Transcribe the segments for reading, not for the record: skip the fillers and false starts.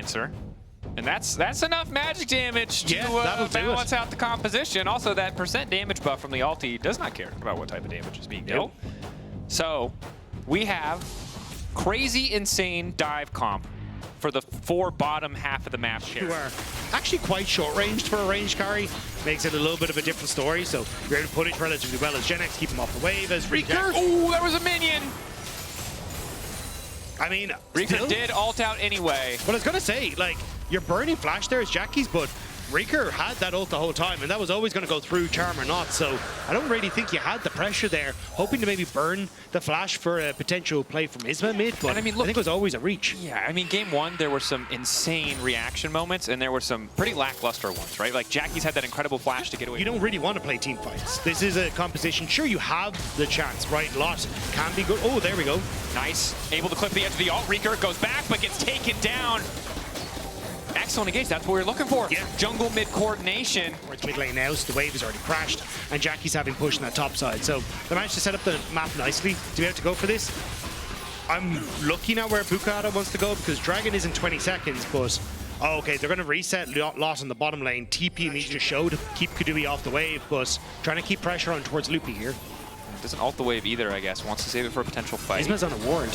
Lancer. And that's enough magic damage to balance out the composition. Also, that percent damage buff from the ulti does not care about what type of damage is being dealt. So we have crazy, insane dive comp for the 4 bottom half of the map here. Who are actually quite short-ranged for a range carry. Makes it a little bit of a different story, so you're able to put it relatively well as GiantX, keep him off the wave as Reeker. Oh, there was a minion! I mean, Reeker did ult out anyway. But I was gonna say, like, you're burning flash there as Jackie's, but Reeker had that ult the whole time, and that was always gonna go through Charm or not, so I don't really think you had the pressure there, hoping to maybe burn the flash for a potential play from Isma mid, but I mean, look, I think it was always a reach. Yeah, I mean, game 1, there were some insane reaction moments, and there were some pretty lackluster ones, right? Like, Jackie's had that incredible flash to get away. You don't really want to play team fights. This is a composition. Sure, you have the chance, right? Lot can be good. Oh, there we go. Nice. Able to clip the edge of the ult. Reeker goes back, but gets taken down. Excellent engage, that's what we were looking for. Yeah. Jungle mid coordination. It's mid lane now, so the wave has already crashed, and Jackie's having pushed on that top side. So they managed to set up the map nicely to be able to go for this. I'm looking at where Bukata wants to go because Dragon is in 20 seconds, but oh, okay, they're going to reset Lot on the bottom lane. TP needs to show to keep Kadui off the wave, but trying to keep pressure on towards Loopy here. Doesn't ult the wave either, I guess. Wants to save it for a potential fight. Isma's on a ward.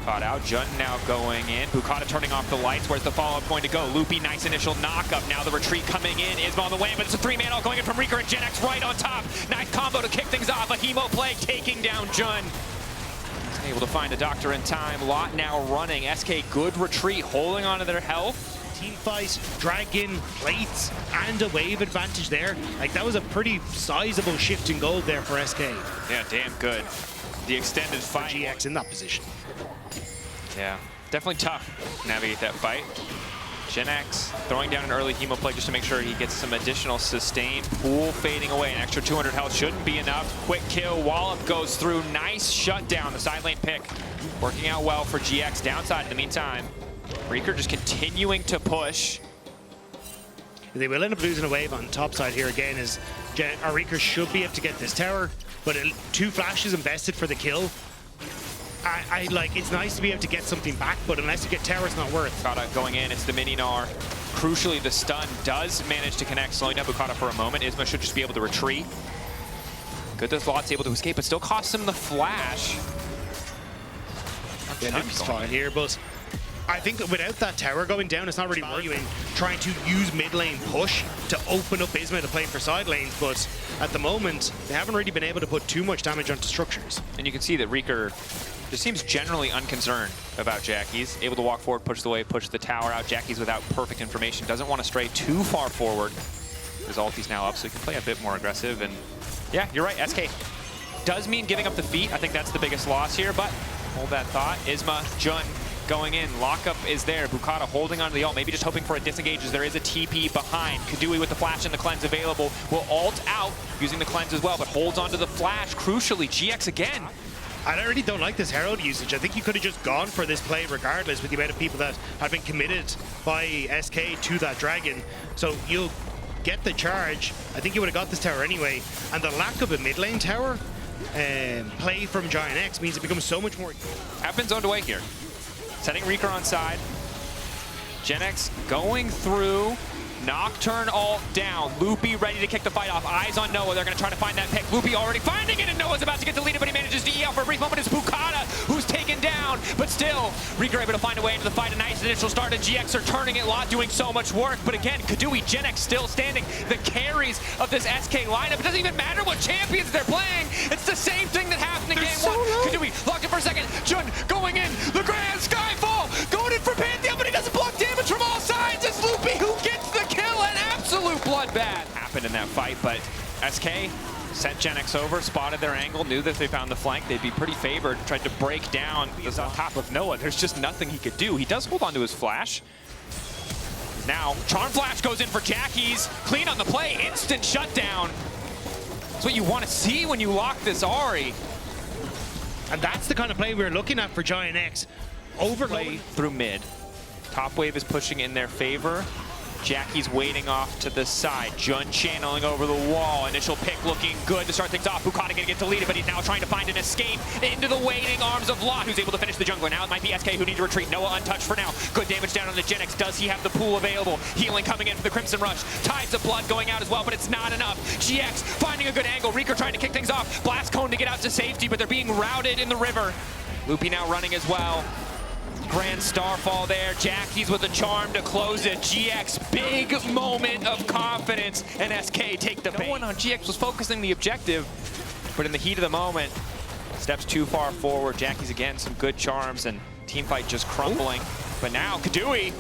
Caught out. Jun now going in. Bukata turning off the lights. Where's the follow-up going to go? Loopy, nice initial knock-up. Now the retreat coming in. Isma on the way, but it's a 3-man ult going in from Reeker and GiantX right on top. Nice combo to kick things off. A Hemo play taking down Jun. Able to find a doctor in time. Lot now running. SK, good retreat, holding on to their health. Team fight, Dragon, plates, and a wave advantage there. Like, that was a pretty sizable shift in gold there for SK. Yeah, damn good. The extended fight. GX in that position. Yeah, definitely tough to navigate that fight. GiantX throwing down an early Hemo play just to make sure he gets some additional sustain. Pool fading away. An extra 200 health shouldn't be enough. Quick kill. Wallop goes through. Nice shutdown. The side lane pick working out well for GX. Downside in the meantime. Reeker just continuing to push. They will end up losing a wave on top side here again as Reeker should be able to get this tower, but 2 flashes invested for the kill. I like, it's nice to be able to get something back, but unless you get tower, it's not worth. Bukata going in, it's the Mini-Gnar. Crucially, the stun does manage to connect, slowing down Bukata for a moment. Isma should just be able to retreat. Good that Lot's able to escape, but still costs him the flash. Yeah, Loopy's fine here, but I think that without that tower going down, it's not really valuing trying to use mid lane push to open up Isma to play for side lanes, but at the moment, they haven't really been able to put too much damage onto structures. And you can see that Reeker just seems generally unconcerned about Jackie's. Able to walk forward, push the wave, push the tower out. Jackie's without perfect information. Doesn't want to stray too far forward. His ulti's now up, so he can play a bit more aggressive. And yeah, you're right, SK does mean giving up the feet. I think that's the biggest loss here, but hold that thought. Isma, Jun going in. Lockup is there. Bukata holding onto the ult, maybe just hoping for a disengage as there is a TP behind. Kadui with the flash and the cleanse available will ult out using the cleanse as well, but holds onto the flash. Crucially, GX again. I really don't like this Herald usage. I think you could have just gone for this play regardless with the amount of people that have been committed by SK to that Dragon. So you'll get the charge. I think you would have got this tower anyway. And the lack of a mid lane tower play from GiantX means it becomes so much more. Happens on the way here. Setting Reeker on side. GiantX going through. Nocturne ult down. Loopy ready to kick the fight off. Eyes on Noah. They're going to try to find that pick. Loopy already finding it, and Noah's about to get deleted, but he manages to out for a brief moment. It's Bukata who's taken down, but still, Reeker able to find a way into the fight. A nice initial start, and GX are turning it. Lot doing so much work, but again, Kadui, GiantX still standing. The carries of this SK lineup. It doesn't even matter what champions they're playing. It's the same thing that happened in game 1. Kadui locked in for a second. Jun going in. The Grand Skyfall going in for Pantheon, but he doesn't block damage from all sides. It's Loopy who gets the kill. An absolute bloodbath happened in that fight, but SK sent GiantX over, spotted their angle, knew that if they found the flank, they'd be pretty favored, tried to break down. He's on top of Noah. There's just nothing he could do. He does hold on to his flash. Now, Charm Flash goes in for Jackie's. Clean on the play, instant shutdown. That's what you want to see when you lock this Ahri. And that's the kind of play we're looking at for GiantX. Overlay through mid. Top wave is pushing in their favor. Jackie's waiting off to the side. Jun channeling over the wall. Initial pick looking good to start things off. Bukata gonna get deleted, but he's now trying to find an escape into the waiting arms of Lot, who's able to finish the jungler. Now it might be SK who need to retreat. Noah untouched for now. Good damage down on the GiantX. Does he have the pool available? Healing coming in for the Crimson Rush. Tides of blood going out as well, but it's not enough. GX finding a good angle. Reeker trying to kick things off. Blast Cone to get out to safety, but they're being routed in the river. Loopy now running as well. Grand Starfall there. Jackie's with a charm to close it. GX, big moment of confidence, and SK take the bait. No one on GX was focusing the objective, but in the heat of the moment, steps too far forward. Jackie's again, some good charms, and teamfight just crumbling. But now, Kadui.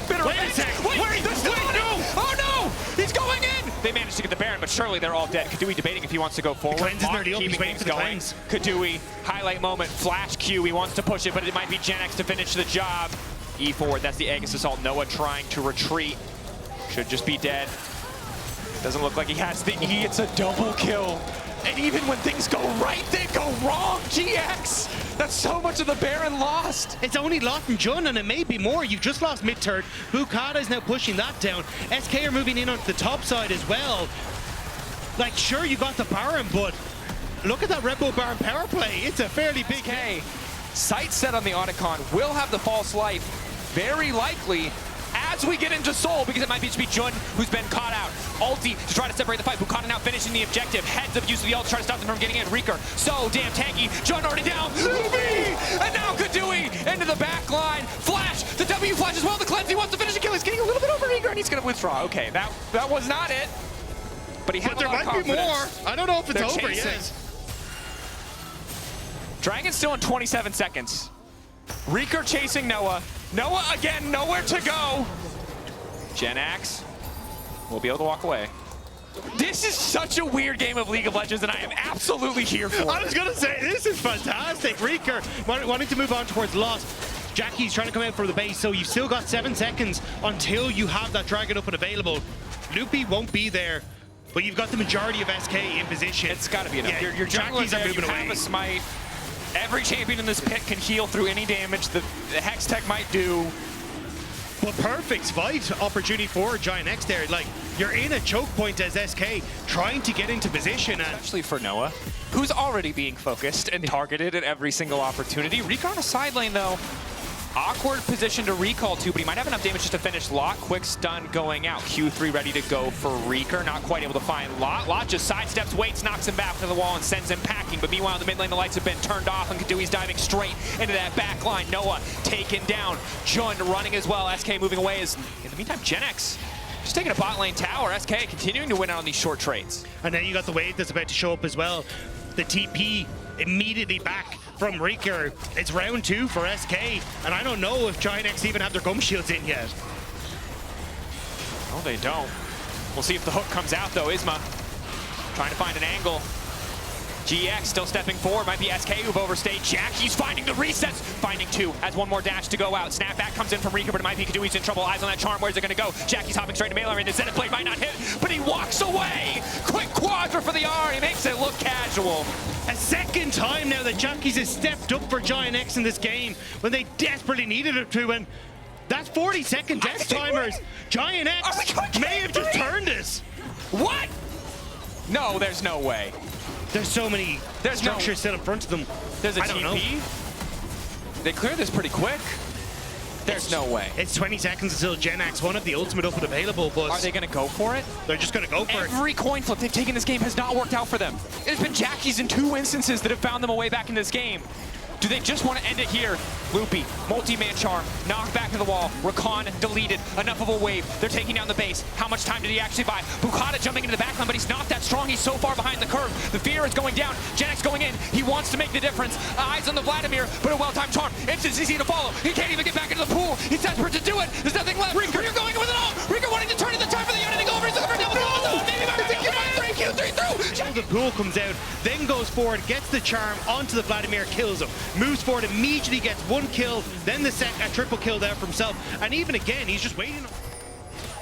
Wait a sec. Wait, no! Oh no! He's going in! They managed to get the Baron, but surely they're all dead. Kadui debating if he wants to go forward. Cleanse is nearly up. He's waiting for the going. cleanse. Kadui, highlight moment, flash Q. He wants to push it, but it might be GiantX to finish the job. E forward, that's the Aegis Assault. Noah trying to retreat. Should just be dead. Doesn't look like he has the E. It's a double kill. And even when things go right, they go wrong. GX, that's so much of the Baron lost. It's only Lot and Jun, and it may be more. You've just lost mid-turn. Bukata is now pushing that down. SK are moving in onto the top side as well. Like, sure, you got the Baron, but look at that Red Bull Baron power play. It's a fairly big hit. Sight set on the Otacon will have the false life, very likely, as we get into Soul, because it might just be Jun who's been caught out. Ulti to try to separate the fight. Bukata now finishing the objective. Heads up use of the ult to try to stop them from getting in. Reeker, so damn tanky. Jun already down. Luby! And now Kadui into the back line. Flash, the W flash as well. The cleanse, he wants to finish the kill. He's getting a little bit over Reeker and he's going to withdraw. Okay, that was not it. But he had a lot of confidence. There might be more. I don't know if it's over yet. Dragon's still in 27 seconds. Reeker chasing Noah. Noah again, nowhere to go. GiantX will be able to walk away. This is such a weird game of League of Legends, and I am absolutely here for it. I was going to say, this is fantastic. Reeker wanting to move on towards Lot. Jackie's trying to come out for the base, so you've still got 7 seconds until you have that Dragon up and available. Loopy won't be there, but you've got the majority of SK in position. It's got to be enough. Yeah, your Jackie's are moving away. You have a smite. Every champion in this pit can heal through any damage the Hex Tech might do. But perfect fight opportunity for GiantX there. Like, you're in a choke point as SK, trying to get into position. Especially for Noah, who's already being focused and targeted at every single opportunity. Reeker on a side lane, though. Awkward position to recall to, but he might have enough damage just to finish Lot. Quick stun going out. Q3 ready to go for Reeker. Not quite able to find Lot. Lot just sidesteps, waits, knocks him back to the wall, and sends him packing. But meanwhile, in the mid lane, the lights have been turned off, and Kadui's diving straight into that back line. Noah taken down. Jun running as well. SK moving away as, in the meantime, GiantX just taking a bot lane tower. SK continuing to win out on these short trades. And then you got the wave that's about to show up as well. The TP immediately back from Reeker. It's round 2 for SK, and I don't know if GiantX even have their gum shields in yet. No, they don't. We'll see if the hook comes out, though. Isma trying to find an angle. GX still stepping forward. Might be SK who've overstayed. Jackie's finding the resets. Finding 2. Has one more dash to go out. Snapback comes in from Reeker, but it might be Kadui's in trouble. Eyes on that charm. Where's it going to go? Jackie's hopping straight to melee, and the Zenith Blade might not hit, but he walks away. Quick quadra for the R. He makes it look casual. A second time now that Jackie's has stepped up for GiantX in this game when they desperately needed it to, and that's 40-second death timers. GiantX may have just turned this. What? No, there's no way. There's so many structures set in front of them. There's a TP. They cleared this pretty quick. There's no way. It's 20 seconds until GiantX one of the ultimate up and available, but are they going to go for it? They're just going to go for it. Every coin flip they've taken this game has not worked out for them. It's been Jackie's in 2 instances that have found them a way back in this game. Do they just want to end it here? Loopy, multi-man charm, knocked back to the wall, Rakan deleted, enough of a wave. They're taking down the base. How much time did he actually buy? Bukata jumping into the backline, but he's not that strong. He's so far behind the curve. The fear is going down. GiantX going in. He wants to make the difference. Eyes on the Vladimir, but a well-timed charm. It's easy to follow. He can't even get back into the pool. He's desperate to do it. There's nothing left. Reeker, you're going with it all. Reeker wanting to turn it. The time for the unit to go over. He's over double kill. Maybe by Q3 through. The pool comes out, then goes forward, gets the charm onto the Vladimir, kills him. Moves forward, immediately gets 1 kill, then the triple kill there for himself. And even again, he's just waiting.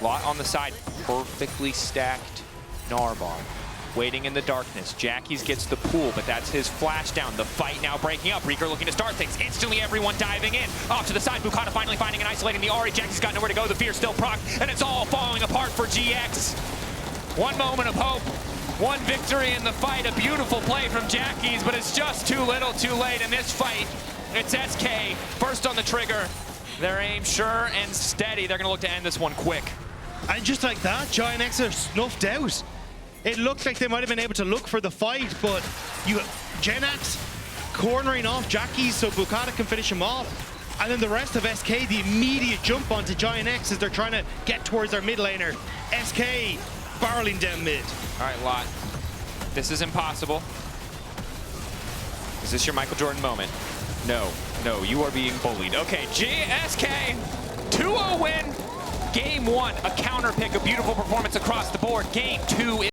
Lot on the side, perfectly stacked Narbonne. waiting in the darkness. Jackie's gets the pool, but that's his flash down. The fight now breaking up. Reeker looking to start things. Instantly, everyone diving in. Off to the side, Bukata finally finding and isolating the Ahri. Jackie's got nowhere to go. The fear still procced, and it's all falling apart for GX. One moment of hope. One victory in the fight. A beautiful play from Jackie's, but it's just too little, too late in this fight. It's SK first on the trigger. Their aim sure and steady. They're going to look to end this one quick. And just like that, GiantX are snuffed out. It looked like they might have been able to look for the fight, but GiantX cornering off Jackie's so Bukata can finish him off. And then the rest of SK, the immediate jump onto GiantX as they're trying to get towards their mid laner. SK barreling down mid. All right, Lot. This is impossible. Is this your Michael Jordan moment? No, you are being bullied. Okay, GSK, 2-0 win. Game 1, a counter pick, a beautiful performance across the board. Game 2.